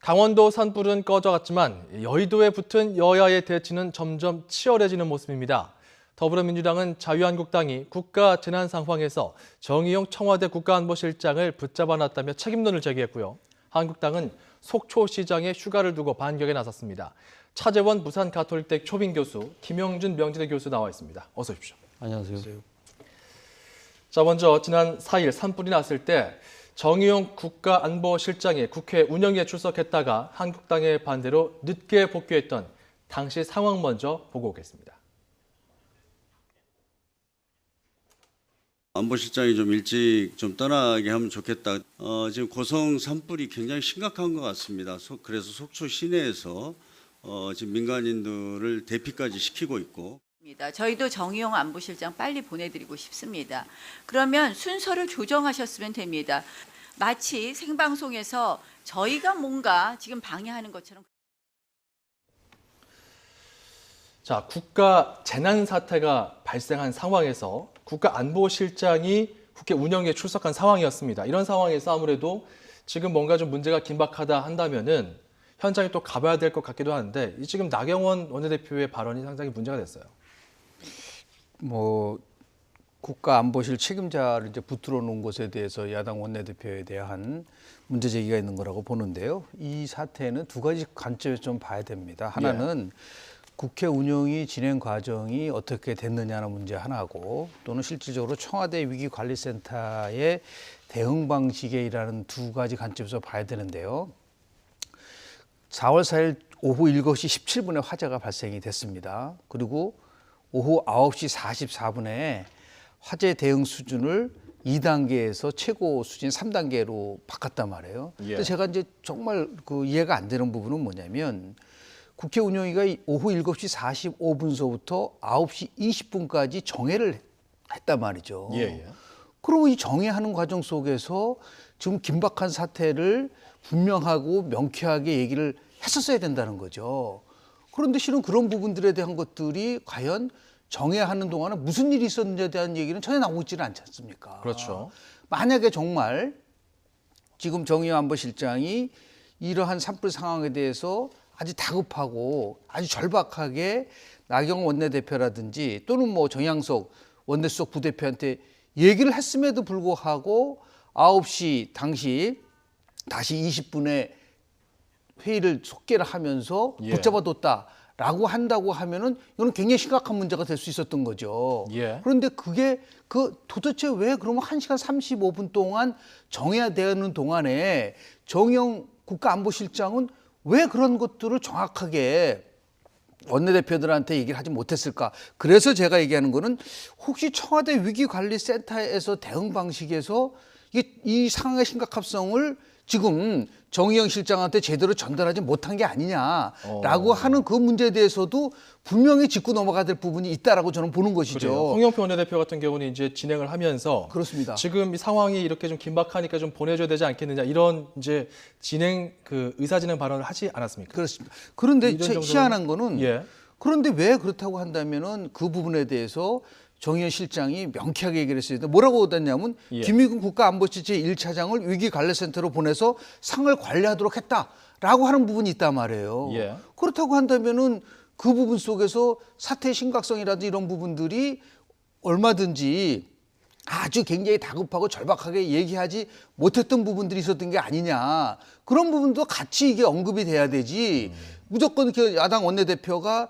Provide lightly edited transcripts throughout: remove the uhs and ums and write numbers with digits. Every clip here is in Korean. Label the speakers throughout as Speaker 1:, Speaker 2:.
Speaker 1: 강원도 산불은 꺼져갔지만 여의도에 붙은 여야의 대치는 점점 치열해지는 모습입니다. 더불어민주당은 자유한국당이 국가 재난 상황에서 정의용 청와대 국가안보실장을 붙잡아놨다며 책임론을 제기했고요. 한국당은 속초시장에 휴가를 두고 반격에 나섰습니다. 차재원 부산가톨릭대 초빙 교수, 김영준 명지대 교수 나와 있습니다. 어서 오십시오.
Speaker 2: 안녕하세요.
Speaker 1: 자, 먼저 지난 4일 산불이 났을 때 정의용 국가안보실장이 국회 운영위에 출석했다가 한국당의 반대로 늦게 복귀했던 당시 상황 먼저 보고 오겠습니다.
Speaker 3: 안보실장이 좀 일찍 좀 떠나게 하면 좋겠다. 지금 고성 산불이 굉장히 심각한 것 같습니다. 그래서 속초 시내에서 지금 민간인들을 대피까지 시키고 있고.
Speaker 4: 저희도 정의용 안보실장 빨리 보내드리고 싶습니다. 그러면 순서를 조정하셨으면 됩니다. 마치 생방송에서 저희가 뭔가 지금 방해하는 것처럼.
Speaker 1: 자, 국가 재난 사태가 발생한 상황에서 국가안보실장이 국회 운영에 출석한 상황이었습니다. 이런 상황에서 아무래도 지금 뭔가 좀 문제가 긴박하다 한다면은 현장에 또 가봐야 될 것 같기도 하는데 지금 나경원 원내대표의 발언이 상당히 문제가 됐어요.
Speaker 2: 국가안보실 책임자를 이제 붙들어 놓은 것에 대해서 야당 원내대표에 대한 문제 제기가 있는 거라고 보는데요. 이 사태는 두 가지 관점에서 좀 봐야 됩니다. 하나는 국회 운영이 진행 과정이 어떻게 됐느냐는 문제 하나고, 또는 실질적으로 청와대 위기관리센터의 대응 방식에 일하는 두 가지 관점에서 봐야 되는데요. 4월 4일 오후 7시 17분에 화재가 발생이 됐습니다. 그리고 오후 9시 44분에 화재 대응 수준을 2단계에서 최고 수준 3단계로 바꿨단 말이에요. 근데 제가 이제 정말 이해가 안 되는 부분은 뭐냐면, 국회 운영위가 오후 7시 45분서부터 9시 20분까지 정회를 했단 말이죠. 그러면 이 정회하는 과정 속에서 지금 긴박한 사태를 분명하고 명쾌하게 얘기를 했었어야 된다는 거죠. 그런데 실은 그런 부분들에 대한 것들이 과연 정회하는 동안에 무슨 일이 있었는지에 대한 얘기는 전혀 나오고 있지는 않지 않습니까?
Speaker 1: 그렇죠.
Speaker 2: 만약에 정말 지금 정의용 안보실장이 이러한 산불 상황에 대해서 아주 다급하고 아주 절박하게 나경원 원내대표라든지 또는 정양석 원내수석 부대표한테 얘기를 했음에도 불구하고 9시 당시 다시 20분에 회의를 속개를 하면서 붙잡아뒀다라고 한다고 하면은 이건 굉장히 심각한 문제가 될 수 있었던 거죠. 그런데 그게 도대체 왜 그러면 1시간 35분 동안 정해되는 동안에 정의용 국가안보실장은 왜 그런 것들을 정확하게 원내대표들한테 얘기를 하지 못했을까? 그래서 제가 얘기하는 거는 혹시 청와대 위기관리센터에서 대응 방식에서 이 상황의 심각성을 지금 정의용 실장한테 제대로 전달하지 못한 게 아니냐라고 하는 그 문제에 대해서도 분명히 짚고 넘어가야 될 부분이 있다라고 저는 보는 것이죠.
Speaker 1: 그래요. 홍영표 원내대표 같은 경우는 이제 진행을 하면서
Speaker 2: 그렇습니다.
Speaker 1: 지금 이 상황이 이렇게 좀 긴박하니까 좀 보내줘야 되지 않겠느냐 이런 이제 의사진행 발언을 하지 않았습니까?
Speaker 2: 그렇습니다. 그런데 희한한 거는 그런데 왜 그렇다고 한다면은 그 부분에 대해서 정의용 실장이 명쾌하게 얘기를 했어요. 뭐라고 했냐면 김의근 국가안보실 제1차장을 위기관리센터로 보내서 상을 관리하도록 했다라고 하는 부분이 있단 말이에요. 그렇다고 한다면은 그 부분 속에서 사태의 심각성이라든지 이런 부분들이 얼마든지 아주 굉장히 다급하고 절박하게 얘기하지 못했던 부분들이 있었던 게 아니냐. 그런 부분도 같이 이게 언급이 돼야 되지. 무조건 이렇게 야당 원내대표가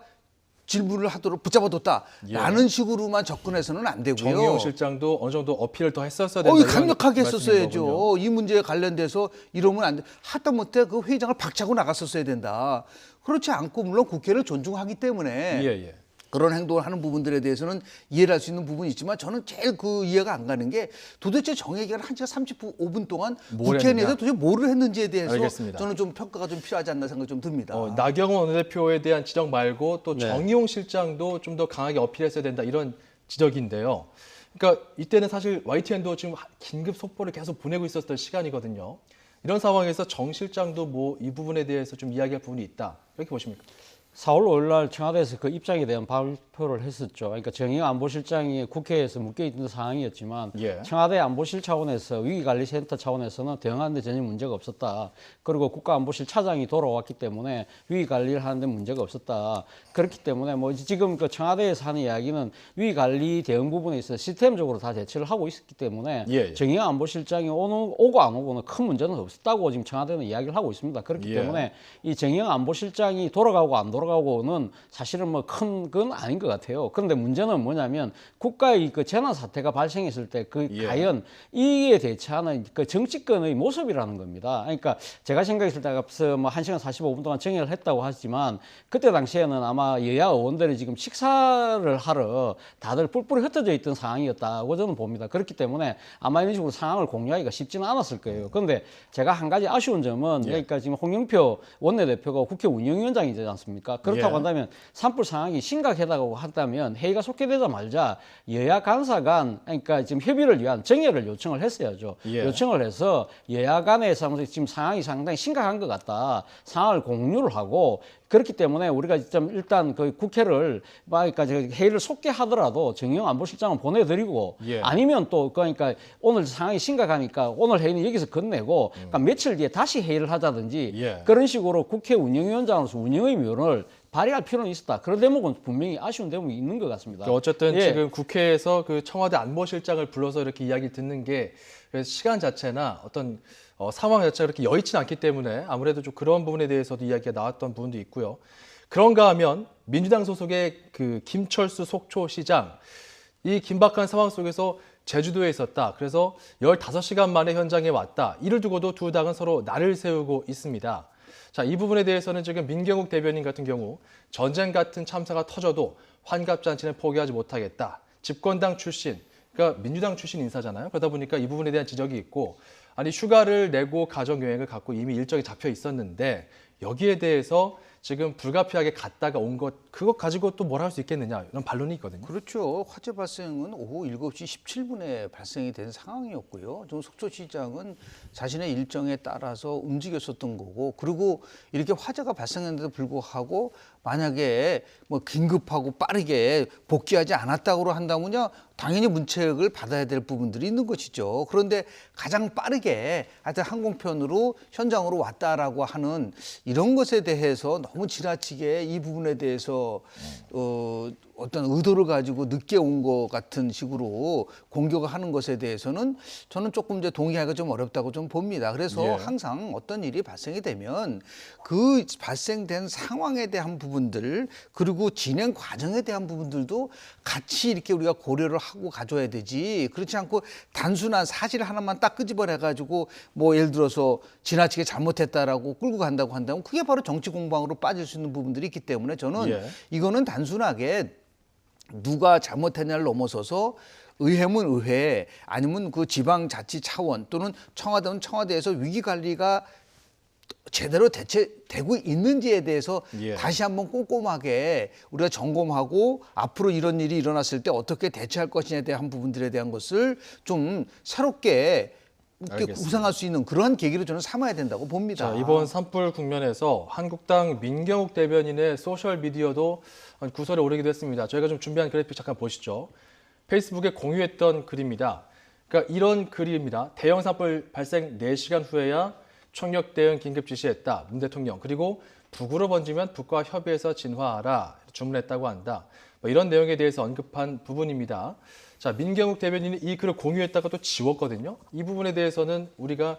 Speaker 2: 질문을 하도록 붙잡아뒀다라는 식으로만 접근해서는 안 되고요.
Speaker 1: 정의용 실장도 어느 정도 어필을 더 했었어야 된다.
Speaker 2: 강력하게 했었어야죠. 이 문제에 관련돼서 이러면 안 돼. 하다못해 그 회의장을 박차고 나갔었어야 된다. 그렇지 않고 물론 국회를 존중하기 때문에 그런 행동을 하는 부분들에 대해서는 이해를 할 수 있는 부분이 있지만, 저는 제일 이해가 안 가는 게 도대체 정회기간 1시간 35분 동안 국회 내에서 도대체 뭐를 했는지에 대해서 저는 좀 평가가 좀 필요하지 않나 생각이 좀 듭니다.
Speaker 1: 나경원 원내대표에 대한 지적 말고 또 정의용 실장도 좀 더 강하게 어필했어야 된다 이런 지적인데요. 그러니까 이때는 사실 YTN도 지금 긴급 속보를 계속 보내고 있었던 시간이거든요. 이런 상황에서 정 실장도 이 부분에 대해서 좀 이야기할 부분이 있다. 이렇게 보십니까?
Speaker 5: 4월 5일 날 청와대에서 그 입장에 대한 발표를 했었죠. 그러니까 정의용 안보실장이 국회에서 묶여있던 상황이었지만
Speaker 1: 예.
Speaker 5: 청와대 안보실 차원에서 위기관리센터 차원에서는 대응하는 데 전혀 문제가 없었다. 그리고 국가안보실 차장이 돌아왔기 때문에 위기관리를 하는 데 문제가 없었다. 그렇기 때문에 뭐 지금 그 청와대에서 하는 이야기는 위기관리 대응 부분에 있어서 시스템적으로 다 대처를 하고 있었기 때문에
Speaker 1: 예.
Speaker 5: 정의용 안보실장이 오고 안 오고는 큰 문제는 없었다고 지금 청와대는 이야기를 하고 있습니다. 그렇기
Speaker 1: 예.
Speaker 5: 때문에 이 정의용 안보실장이 돌아가고 안 돌아가고는 사실은 뭐 큰 건 아닌 것 같아요. 그런데 문제는 뭐냐면 국가의 그 재난 사태가 발생했을 때 그
Speaker 1: 예.
Speaker 5: 과연 이에 대처하는 그 정치권의 모습이라는 겁니다. 그러니까 제가 생각했을 때 앞서 뭐 1시간 45분 동안 정회를 했다고 하지만 그때 당시에는 아마 여야 의원들이 지금 식사를 하러 다들 뿔뿔이 흩어져 있던 상황이었다고 저는 봅니다. 그렇기 때문에 아마 이런 식으로 상황을 공유하기가 쉽지는 않았을 거예요. 그런데 제가 한 가지 아쉬운 점은 그러니까 지금 홍영표 원내대표가 국회 운영위원장이지 않습니까? 그렇다고
Speaker 1: 예.
Speaker 5: 한다면 산불 상황이 심각하다고 한다면 회의가 속개되자마자 여야 간사 간 그러니까 지금 협의를 위한 정회를 요청을 했어야죠.
Speaker 1: 예.
Speaker 5: 요청을 해서 여야 간에서 지금 상황이 상당히 심각한 것 같다. 상황을 공유를 하고 그렇기 때문에 우리가 좀 일단 그 국회를 그러니까 회의를 속개하더라도 정의용 안보실장을 보내드리고
Speaker 1: 예.
Speaker 5: 아니면 또 그러니까 오늘 상황이 심각하니까 오늘 회의는 여기서 끝내고 그러니까 며칠 뒤에 다시 회의를 하자든지
Speaker 1: 예.
Speaker 5: 그런 식으로 국회 운영위원장으로서 운영의 면을 발휘할 필요는 있었다. 그런 대목은 분명히 아쉬운 대목이 있는 것 같습니다.
Speaker 1: 어쨌든
Speaker 5: 예.
Speaker 1: 지금 국회에서 그 청와대 안보실장을 불러서 이렇게 이야기 듣는 게 시간 자체나 어떤 상황 자체가 그렇게 여의치 않기 때문에 아무래도 좀 그런 부분에 대해서도 이야기가 나왔던 부분도 있고요. 그런가 하면 민주당 소속의 그 김철수 속초시장, 이 긴박한 상황 속에서 제주도에 있었다. 그래서 15시간 만에 현장에 왔다. 이를 두고도 두 당은 서로 날을 세우고 있습니다. 자, 이 부분에 대해서는 지금 민경욱 대변인 같은 경우 전쟁 같은 참사가 터져도 환갑잔치는 포기하지 못하겠다. 집권당 출신, 그러니까 민주당 출신 인사잖아요. 그러다 보니까 이 부분에 대한 지적이 있고 아니 휴가를 내고 가정여행을 갖고 이미 일정이 잡혀 있었는데 여기에 대해서 지금 불가피하게 갔다가 온 것 그것 가지고 또 뭘 할 수 있겠느냐 이런 반론이 있거든요.
Speaker 2: 그렇죠. 화재 발생은 오후 7시 17분에 발생이 된 상황이었고요. 좀 속초시장은 자신의 일정에 따라서 움직였었던 거고, 그리고 이렇게 화재가 발생했는데도 불구하고 만약에 뭐 긴급하고 빠르게 복귀하지 않았다고 한다면요, 당연히 문책을 받아야 될 부분들이 있는 것이죠. 그런데 가장 빠르게 하여튼 항공편으로 현장으로 왔다라고 하는 이런 것에 대해서 너무 지나치게 이 부분에 대해서 어떤 의도를 가지고 늦게 온 것 같은 식으로 공격을 하는 것에 대해서는 저는 조금 이제 동의하기가 좀 어렵다고 좀 봅니다. 그래서
Speaker 1: 예.
Speaker 2: 항상 어떤 일이 발생이 되면 그 발생된 상황에 대한 부분들 그리고 진행 과정에 대한 부분들도 같이 이렇게 우리가 고려를 하고 가져야 되지, 그렇지 않고 단순한 사실 하나만 딱 끄집어내 가지고 뭐 예를 들어서 지나치게 잘못했다라고 끌고 간다고 한다면 그게 바로 정치 공방으로 빠질 수 있는 부분들이 있기 때문에 저는
Speaker 1: 예.
Speaker 2: 이거는 단순하게 누가 잘못했냐를 넘어서서 의회면 의회 아니면 그 지방자치 차원 또는 청와대는 청와대에서 위기관리가 제대로 대체되고 있는지에 대해서
Speaker 1: 예.
Speaker 2: 다시 한번 꼼꼼하게 우리가 점검하고 앞으로 이런 일이 일어났을 때 어떻게 대처할 것이냐에 대한 부분들에 대한 것을 좀 새롭게 이렇게
Speaker 1: 알겠습니다.
Speaker 2: 구상할 수 있는 그런 계기로 저는 삼아야 된다고 봅니다.
Speaker 1: 자, 이번 산불 국면에서 한국당 민경욱 대변인의 소셜 미디어도 구설에 오르기도 했습니다. 저희가 좀 준비한 그래픽 잠깐 보시죠. 페이스북에 공유했던 글입니다. 그러니까 이런 글입니다. 대형 산불 발생 4시간 후에야 총력 대응 긴급 지시했다. 문 대통령. 그리고 북으로 번지면 북과 협의해서 진화하라. 주문했다고 한다. 뭐 이런 내용에 대해서 언급한 부분입니다. 자, 민경욱 대변인이 이 글을 공유했다가 또 지웠거든요. 이 부분에 대해서는 우리가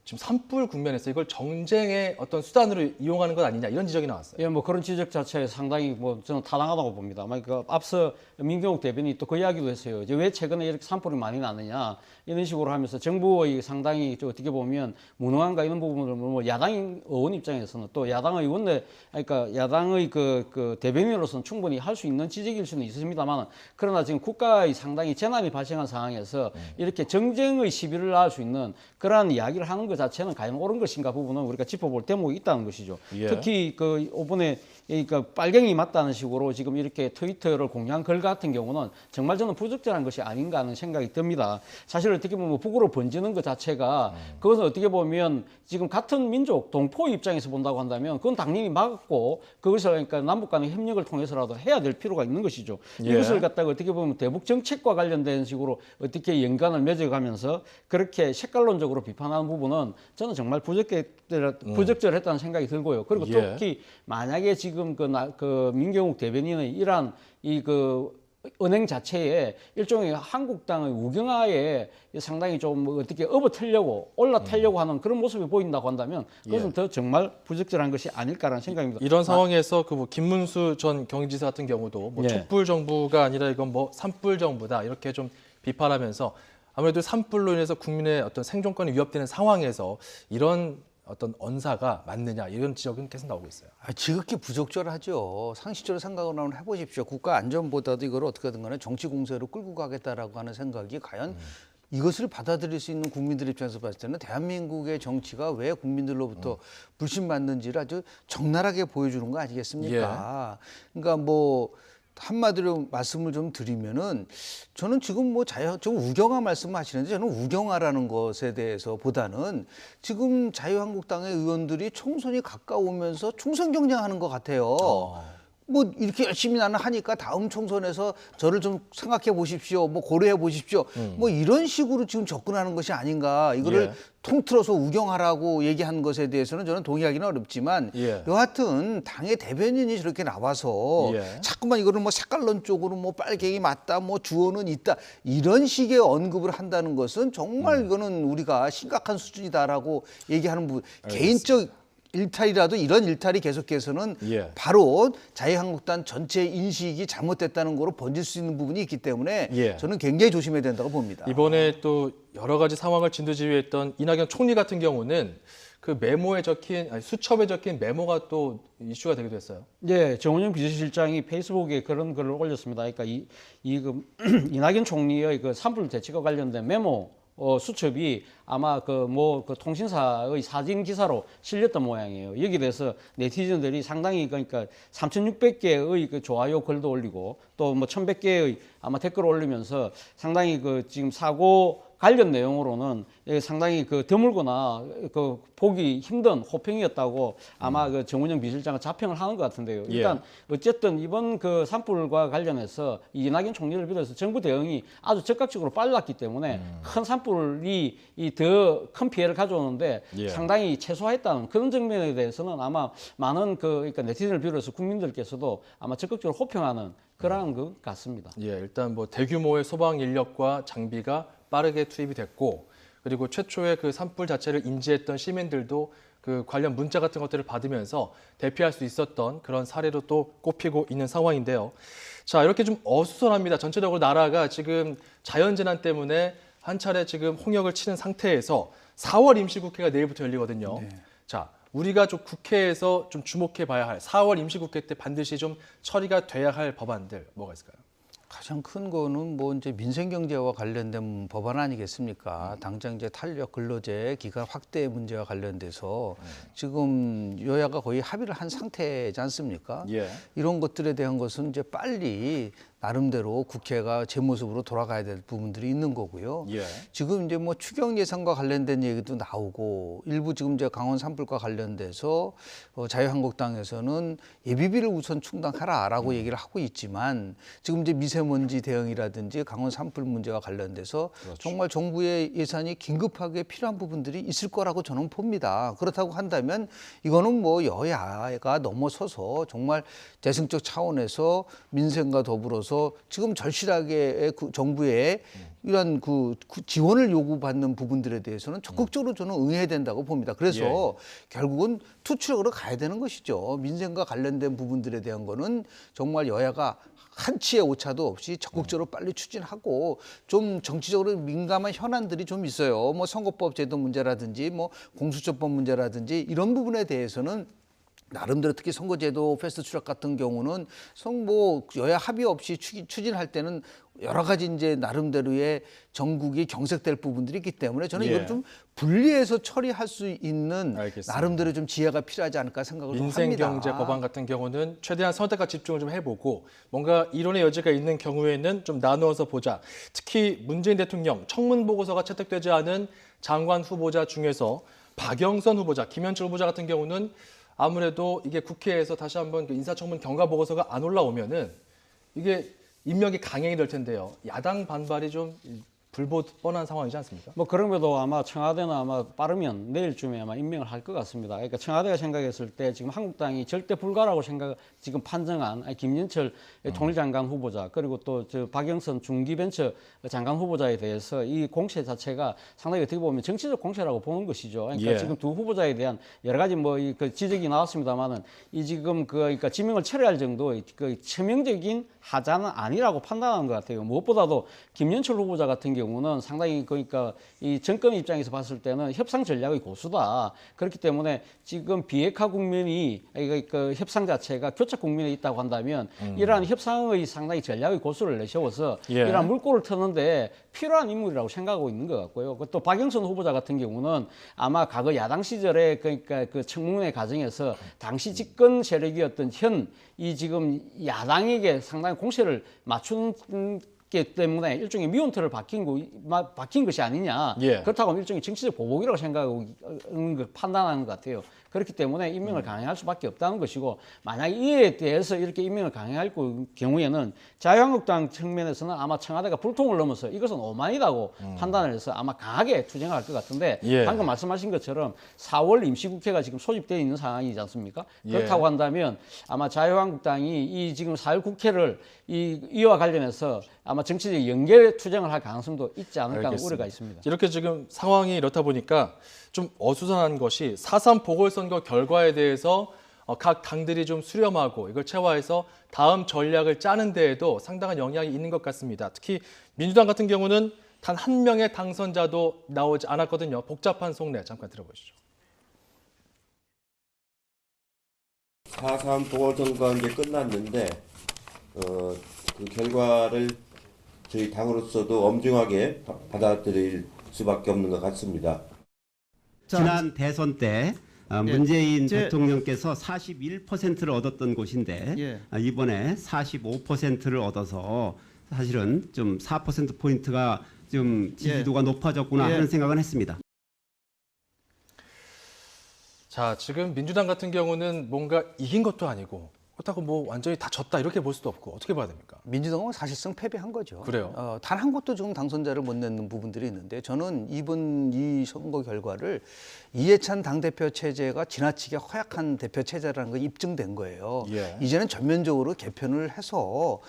Speaker 1: 지금 산불 국면에서 이걸 정쟁의 어떤 수단으로 이용하는 것 아니냐 이런 지적이 나왔어요.
Speaker 5: 예, 뭐 그런 지적 자체 상당히 뭐 저는 타당하다고 봅니다. 그 앞서 민경욱 대변인이 또 그 이야기도 했어요. 이제 왜 최근에 이렇게 산불이 많이 나느냐 이런 식으로 하면서 정부의 상당히 어떻게 보면 무능한가 이런 부분을 뭐 야당 의원 입장에서는 또 야당의 원내 그러니까 야당의 그 대변인으로서는 충분히 할 수 있는 지적일 수는 있습니다만 그러나 지금 국가의 상당히 재난이 발생한 상황에서 이렇게 정쟁의 시비를 낳을 수 있는 그러한 이야기를 하는 것 자체는 과연 옳은 것인가 부분은 우리가 짚어볼 대목이 있다는 것이죠.
Speaker 1: 예.
Speaker 5: 특히 그 이번에 그러니까 빨갱이 맞다는 식으로 지금 이렇게 트위터를 공유한 글 같은 경우는 정말 저는 부적절한 것이 아닌가 하는 생각이 듭니다. 사실 어떻게 보면 북으로 번지는 것 자체가 그것은 어떻게 보면 지금 같은 민족 동포 입장에서 본다고 한다면 그건 당연히 막았고 그것을 그러니까 남북 간의 협력을 통해서라도 해야 될 필요가 있는 것이죠.
Speaker 1: 예.
Speaker 5: 이것을 갖다가 어떻게 보면 대북 정책과 관련된 식으로 어떻게 연관을 맺어가면서 그렇게 색깔론적으로 비판하는 부분은 저는 정말 부적절했다는 생각이 들고요. 그리고
Speaker 1: 예.
Speaker 5: 특히 만약에 지금 그 민경욱 대변인의 이러한 그 은행 자체에 일종의 한국당의 우경화에 상당히 좀 어떻게 업어타려고 올라타려고 하는 그런 모습이 보인다고 한다면 그것은 더 정말 부적절한 것이 아닐까라는 생각입니다.
Speaker 1: 이런 상황에서 그 뭐 김문수 전 경기지사 같은 경우도 뭐
Speaker 5: 예.
Speaker 1: 촛불 정부가 아니라 이건 뭐 산불 정부다 이렇게 좀 비판하면서 아무래도 산불로 인해서 국민의 어떤 생존권이 위협되는 상황에서 이런 어떤 언사가 맞느냐 이런 지적은 계속 나오고 있어요.
Speaker 2: 지극히 부적절하죠. 상식적으로 생각을 한번 해보십시오. 국가 안전보다도 이걸 어떻게든 간에 정치 공세로 끌고 가겠다라고 하는 생각이 과연 이것을 받아들일 수 있는 국민들 입장에서 봤을 때는 대한민국의 정치가 왜 국민들로부터 불신받는지를 아주 적나라하게 보여주는 거 아니겠습니까? 그러니까 뭐 한마디로 말씀을 좀 드리면은 저는 지금 뭐 좀 우경화 말씀을 하시는데 저는 우경화라는 것에 대해서 보다는 지금 자유한국당의 의원들이 총선이 가까우면서 총선 경쟁하는 것 같아요. 뭐 이렇게 열심히 나는 하니까 다음 총선에서 저를 좀 생각해 보십시오. 뭐 고려해 보십시오. 뭐 이런 식으로 지금 접근하는 것이 아닌가. 이거를
Speaker 1: 예.
Speaker 2: 통틀어서 우경하라고 얘기한 것에 대해서는 저는 동의하기는 어렵지만
Speaker 1: 예.
Speaker 2: 여하튼 당의 대변인이 저렇게 나와서
Speaker 1: 예.
Speaker 2: 자꾸만 이거를 뭐 색깔론 쪽으로 뭐 빨갱이 맞다, 뭐 주어는 있다 이런 식의 언급을 한다는 것은 정말 이거는 우리가 심각한 수준이다라고 얘기하는 부분. 개인적 일탈이라도 이런 일탈이 계속해서는
Speaker 1: 예.
Speaker 2: 바로 자유한국당 전체 인식이 잘못됐다는 거로 번질 수 있는 부분이 있기 때문에
Speaker 1: 예.
Speaker 2: 저는 굉장히 조심해야 된다고 봅니다.
Speaker 1: 이번에 또 여러 가지 상황을 진두지휘했던 이낙연 총리 같은 경우는 그 메모에 적힌 수첩에 적힌 메모가 또 이슈가 되기도 했어요.
Speaker 5: 네, 정운영 비서실장이 페이스북에 그런 글을 올렸습니다. 그러니까 이낙연 총리의 그 산불 대책과 관련된 메모 수첩이 아마 그 통신사의 사진 기사로 실렸던 모양이에요. 여기에 대해서 네티즌들이 상당히 그러니까 3,600개의 그 좋아요 글도 올리고 또 뭐 1,100개의 아마 댓글을 올리면서 상당히 그 지금 사고 관련 내용으로는 상당히 그 드물거나 그 보기 힘든 호평이었다고 아마 그 정운영 비서실장은 자평을 하는 것 같은데요. 일단 어쨌든 이번 그 산불과 관련해서 이낙연 총리를 비롯해서 정부 대응이 아주 적극적으로 빨랐기 때문에 큰 산불이 더 큰 피해를 가져오는데
Speaker 1: 예.
Speaker 5: 상당히 최소화했다는 그런 측면에 대해서는 아마 많은 그러니까 네티즌을 비롯해서 국민들께서도 아마 적극적으로 호평하는 그러한 것 같습니다.
Speaker 1: 예, 일단 뭐 대규모의 소방 인력과 장비가 빠르게 투입이 됐고 그리고 최초의 그 산불 자체를 인지했던 시민들도 그 관련 문자 같은 것들을 받으면서 대피할 수 있었던 그런 사례로 또 꼽히고 있는 상황인데요. 자, 이렇게 좀 어수선합니다. 전체적으로 나라가 지금 자연재난 때문에 한 차례 지금 홍역을 치는 상태에서 4월 임시국회가 내일부터 열리거든요. 자, 우리가 좀 국회에서 좀 주목해 봐야 할 4월 임시국회 때 반드시 좀 처리가 돼야 할 법안들 뭐가 있을까요?
Speaker 2: 가장 큰 거는 뭐 이제 민생경제와 관련된 법안 아니겠습니까? 당장 이제 탄력 근로제 기간 확대 문제와 관련돼서 지금 여야가 거의 합의를 한 상태지 않습니까?
Speaker 1: 예.
Speaker 2: 이런 것들에 대한 것은 이제 빨리 나름대로 국회가 제 모습으로 돌아가야 될 부분들이 있는 거고요.
Speaker 1: 예.
Speaker 2: 지금 이제 뭐 추경 예산과 관련된 얘기도 나오고 일부 지금 이제 강원 산불과 관련돼서 자유한국당에서는 예비비를 우선 충당하라라고 얘기를 하고 있지만 지금 이제 미세먼지 대응이라든지 강원 산불 문제와 관련돼서 정말 정부의 예산이 긴급하게 필요한 부분들이 있을 거라고 저는 봅니다. 그렇다고 한다면 이거는 뭐 여야가 넘어서서 정말 대승적 차원에서 민생과 더불어서 지금 절실하게 정부의 이런 그 지원을 요구받는 부분들에 대해서는 적극적으로 저는 응해야 된다고 봅니다. 그래서 결국은 투출력으로 가야 되는 것이죠. 민생과 관련된 부분들에 대한 거는 정말 여야가 한치의 오차도 없이 적극적으로 빨리 추진하고 좀 정치적으로 민감한 현안들이 좀 있어요. 뭐 선거법 제도 문제라든지 뭐 공수처법 문제라든지 이런 부분에 대해서는 나름대로 특히 선거제도 패스트 트랙 같은 경우는 뭐 여야 합의 없이 추진할 때는 여러 가지 이제 나름대로의 전국이 경색될 부분들이 있기 때문에 저는
Speaker 1: 예.
Speaker 2: 이걸 좀 분리해서 처리할 수 있는
Speaker 1: 알겠습니다.
Speaker 2: 나름대로 좀 지혜가 필요하지 않을까 생각을 좀 합니다.
Speaker 1: 민생경제 법안 같은 경우는 최대한 선택과 집중을 좀 해보고 뭔가 이론의 여지가 있는 경우에는 좀 나누어서 보자. 특히 문재인 대통령 청문 보고서가 채택되지 않은 장관 후보자 중에서 박영선 후보자, 김현철 후보자 같은 경우는 아무래도 이게 국회에서 다시 한번 그 인사청문 경과 보고서가 안 올라오면은 이게 임명이 강행이 될 텐데요. 야당 반발이 좀 불보듯 뻔한 상황이지 않습니까?
Speaker 5: 뭐 그럼에도 아마 청와대는 아마 빠르면 내일쯤에 아마 임명을 할 것 같습니다. 그러니까 청와대가 생각했을 때 지금 한국당이 절대 불가라고 지금 판정한 김현철 통일장관 후보자 그리고 또 저 박영선 중기벤처 장관 후보자에 대해서 이 공세 자체가 상당히 어떻게 보면 정치적 공세라고 보는 것이죠. 그러니까
Speaker 1: 예.
Speaker 5: 지금 두 후보자에 대한 여러 가지 뭐 그 지적이 나왔습니다만은 이 지금 그러니까 지명을 철회할 정도의 그 치명적인 하자는 아니라고 판단하는 것 같아요. 무엇보다도 김현철 후보자 같은 경우는 상당히 그러니까 이 정권 입장에서 봤을 때는 협상 전략의 고수다. 그렇기 때문에 지금 비핵화 국면이 그 협상 자체가 교착 국면에 있다고 한다면 이러한 협상의 상당히 전략의 고수를 내세워서
Speaker 1: 예.
Speaker 5: 이러한 물꼬를 트는데 필요한 인물이라고 생각하고 있는 것 같고요. 또 박영선 후보자 같은 경우는 아마 과거 야당 시절에 그러니까 그 청문회 과정에서 당시 집권 세력이었던 현 이 지금 야당에게 상당히 공세를 맞춘 기 때문에 일종의 미온털을 박힌 것이 아니냐.
Speaker 1: 예.
Speaker 5: 그렇다고 하면 일종의 정치적 보복이라고 생각하고 판단하는 것 같아요. 그렇기 때문에 임명을 강행할 수밖에 없다는 것이고 만약 이에 대해서 이렇게 임명을 강행할 경우에는 자유한국당 측면에서는 아마 청와대가 불통을 넘어서 이것은 오만이라고 판단을 해서 아마 강하게 투쟁할 것 같은데
Speaker 1: 예.
Speaker 5: 방금 말씀하신 것처럼 4월 임시국회가 지금 소집되어 있는 상황이지 않습니까?
Speaker 1: 예.
Speaker 5: 그렇다고 한다면 아마 자유한국당이 이 지금 4월 국회를 이와 관련해서 아마 정치적 연계 투쟁을 할 가능성도 있지 않을까 하는
Speaker 1: 알겠습니다.
Speaker 5: 우려가 있습니다.
Speaker 1: 이렇게 지금 상황이 이렇다 보니까 좀 어수선한 것이 4.3 보궐선거 결과에 대해서 각 당들이 좀 수렴하고 이걸 체화해서 다음 전략을 짜는 데에도 상당한 영향이 있는 것 같습니다. 특히 민주당 같은 경우는 단 한 명의 당선자도 나오지 않았거든요. 복잡한 속내 잠깐 들어보시죠.
Speaker 6: 4.3 보궐선거가 이제 끝났는데 그 결과를 저희 당으로서도 엄중하게 받아들일 수밖에 없는 것 같습니다.
Speaker 7: 지난 대선 때 문재인 대통령께서 41%를 얻었던 곳인데 이번에 45%를 얻어서 사실은 좀 4%포인트가 좀 지지도가 높아졌구나 하는 생각은 했습니다.
Speaker 1: 자, 지금 민주당 같은 경우는 뭔가 이긴 것도 아니고 그렇다고 뭐 완전히 다 졌다 이렇게 볼 수도 없고 어떻게 봐야 됩니까?
Speaker 2: 민주당은 사실상 패배한 거죠.
Speaker 1: 그래요?
Speaker 2: 단 한 곳도 지금 당선자를 못 내는 부분들이 있는데 저는 이번 이 선거 결과를 이해찬 당대표 체제가 지나치게 허약한 대표 체제라는 게 입증된 거예요.
Speaker 1: 예.
Speaker 2: 이제는 전면적으로 개편을 해서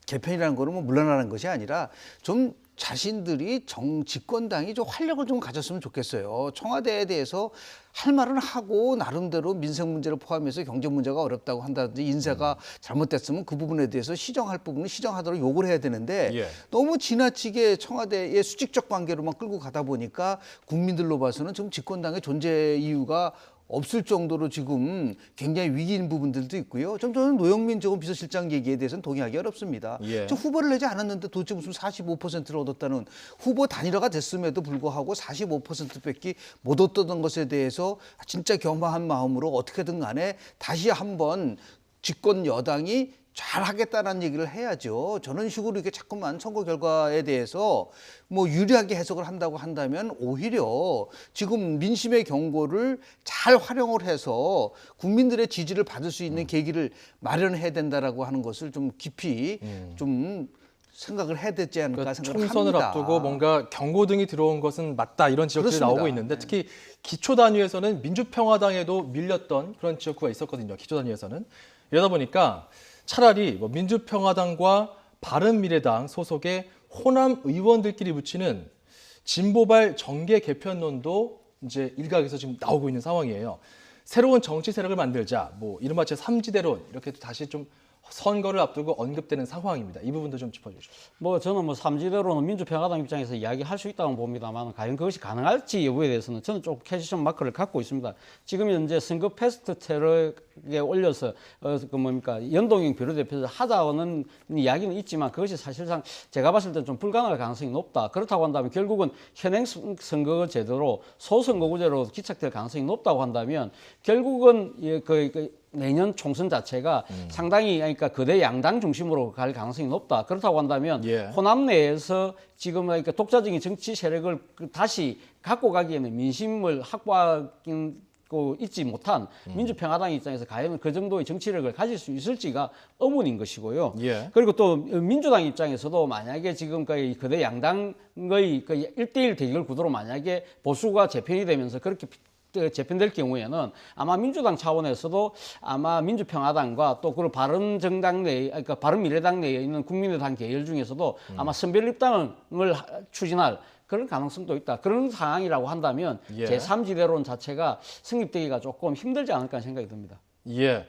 Speaker 2: 개편이라는 거는 뭐 물러나는 것이 아니라 좀 자신들이 집권당이 좀 활력을 좀 가졌으면 좋겠어요. 청와대에 대해서 할 말은 하고 나름대로 민생 문제를 포함해서 경제 문제가 어렵다고 한다든지 인사가 잘못됐으면 그 부분에 대해서 시정할 부분은 시정하도록 요구를 해야 되는데
Speaker 1: 예.
Speaker 2: 너무 지나치게 청와대의 수직적 관계로만 끌고 가다 보니까 국민들로 봐서는 지금 집권당의 존재 이유가 없을 정도로 지금 굉장히 위기인 부분들도 있고요. 저는 노영민 저건 비서실장 얘기에 대해서는 동의하기 어렵습니다.
Speaker 1: 예.
Speaker 2: 저 후보를 내지 않았는데 도대체 무슨 45%를 얻었다는 후보 단일화가 됐음에도 불구하고 45%밖에 못 얻었던 것에 대해서 진짜 겸허한 마음으로 어떻게든 간에 다시 한번 집권 여당이 잘 하겠다는 얘기를 해야죠. 저런 식으로 이렇게 자꾸만 선거 결과에 대해서 뭐 유리하게 해석을 한다고 한다면 오히려 지금 민심의 경고를 잘 활용을 해서 국민들의 지지를 받을 수 있는 계기를 마련해야 된다라고 하는 것을 좀 깊이 좀 생각을 해야 되지 않을까
Speaker 1: 그러니까
Speaker 2: 생각합니다.
Speaker 1: 총선을 앞두고 뭔가 경고등이 들어온 것은 맞다 이런 지적들이
Speaker 2: 그렇습니다.
Speaker 1: 나오고 있는데 특히 기초 단위에서는 민주평화당에도 밀렸던 그런 지역구가 있었거든요. 기초 단위에서는 이러다 보니까 차라리 뭐 민주평화당과 바른미래당 소속의 호남 의원들끼리 붙이는 진보발 정계 개편론도 이제 일각에서 지금 나오고 있는 상황이에요. 새로운 정치 세력을 만들자, 뭐 이른바 제3지대론 이렇게 다시 좀 선거를 앞두고 언급되는 상황입니다. 이 부분도 좀 짚어주시죠.
Speaker 5: 뭐 저는 뭐 삼지대로는 민주평화당 입장에서 이야기할 수 있다고 봅니다만 과연 그것이 가능할지 여부에 대해서는 저는 좀 퀘스천 마크를 갖고 있습니다. 지금 현재 선거 패스트 전국에 올려서 그 뭡니까 연동형 비례대표를 하자는 이야기는 있지만 그것이 사실상 제가 봤을 때는 좀 불가능할 가능성이 높다. 그렇다고 한다면 결국은 현행 선거 제도로 소선거구제로 기착될 가능성이 높다고 한다면 결국은 내년 총선 자체가 상당히 그러니까 거대 양당 중심으로 갈 가능성이 높다. 그렇다고 한다면
Speaker 1: 예.
Speaker 5: 호남 내에서 지금 그러니까 독자적인 정치 세력을 다시 갖고 가기에는 민심을 확보하고 있지 못한 민주평화당 입장에서 과연 그 정도의 정치력을 가질 수 있을지가 의문인 것이고요.
Speaker 1: 예.
Speaker 5: 그리고 또 민주당 입장에서도 만약에 지금 거대 양당의 1대1 대결 구도로 만약에 보수가 재편이 되면서 그렇게 재편될 경우에는 아마 민주당 차원에서도 아마 민주평화당과 또 그 바른정당 내, 그러니까 바른미래당 내에 있는 국민의당 계열 중에서도 아마 선별 입당을 추진할 그런 가능성도 있다. 그런 상황이라고 한다면
Speaker 1: 예.
Speaker 5: 제3지대론 자체가 성립되기가 조금 힘들지 않을까 생각이 듭니다.
Speaker 1: 예.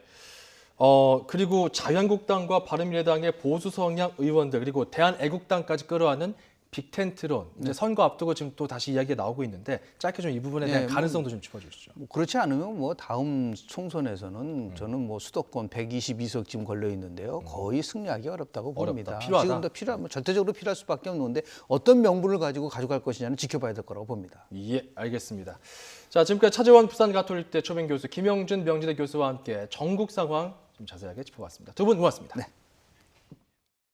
Speaker 1: 그리고 자유한국당과 바른미래당의 보수 성향 의원들 그리고 대한애국당까지 끌어안는 빅텐트론 이제 선거 앞두고 지금 또 다시 이야기가 나오고 있는데 짧게 좀 이 부분에 대한 가능성도 좀 짚어주시죠.
Speaker 2: 뭐 그렇지 않으면 뭐 다음 총선에서는 저는 뭐 수도권 122석 지금 걸려 있는데요. 거의 승리하기 어렵다고 봅니다.
Speaker 1: 어렵다. 필요하다.
Speaker 2: 지금도 필요하면 절대적으로 필요할 수밖에 없는데 어떤 명분을 가지고 가져갈 것이냐는 지켜봐야 될 거라고 봅니다.
Speaker 1: 예, 알겠습니다. 자, 지금까지 차재원 부산가톨대 초빙 교수, 김영준 명지대 교수와 함께 전국 상황 좀 자세하게 짚어봤습니다. 두 분 고맙습니다.
Speaker 2: 네.